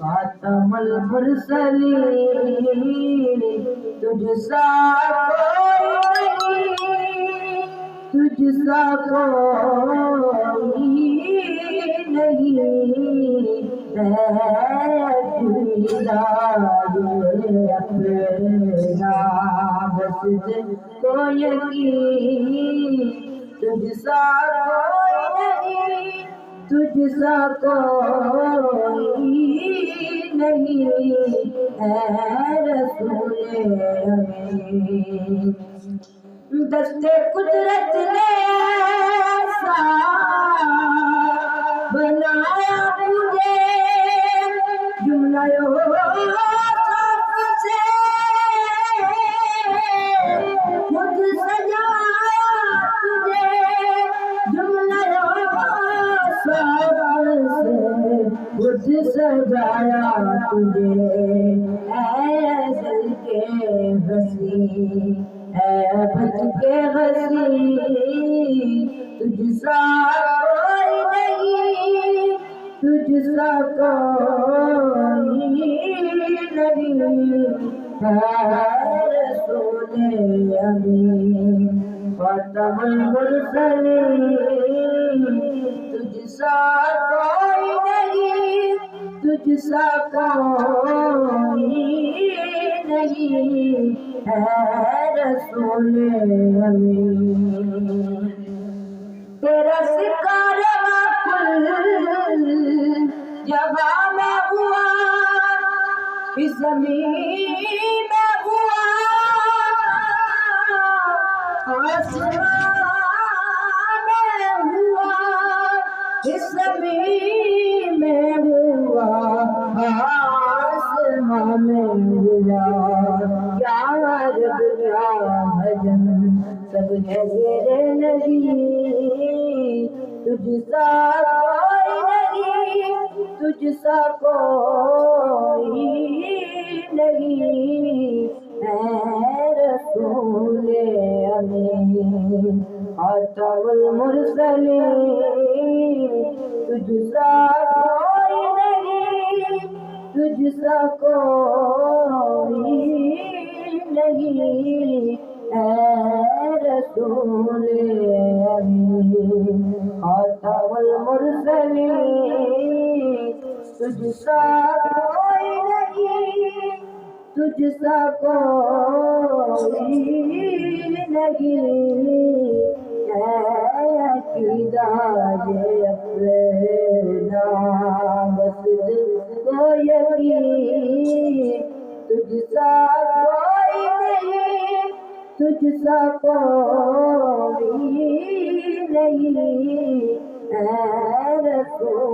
خاتم المرسلین تجھ سا کوئی نہیں، تجھ سا کوئی نہیں ہے اپنا بس جن کو یقین تجھ سا کوئی نہیں، تجھ سا کوئی نہیں ہے رسول امین۔ دست قدرت نے ایسا بنایا مجھے، جملہ یوسف سے خود سجایا تجھے، جملہ یوسف سے خود سجایا تجھے، اے ازل کے غسی، اے ابد کے غسی، تجھ سا کوئی نہیں، تجھ سا کوئی نہیں ہے رسول امین۔ خاتم المرسلین تجھ سا کوئی نہیں، تجھ سا کوئی نہیں ہے رسول امین۔ تیرا کارواں کل جہاں میں ہوا، اس زمین میں ہوا، آسمان میں ہوا، اس زمین میں ہوا، آسمان میں ہوا، یا رب یا بھجن سب ہے زیر نبی، تجھ سا کوئی نہیں، تجھ سا کوئی نہیں ہے رسول امین۔ خاتم المرسلین تجھ سا کوئی نہیں، تجھ سا کوئی نہیں ہے رسول امین۔ خاتم المرسلین تجھ سا کوئی نہیں، تجھ سا کوئی نہیں ہے عقیدہ یہ اپنا بس دل کو یقین، تجھ سا کوئی نہیں، تجھ سا کوئی نہیں ہے رسول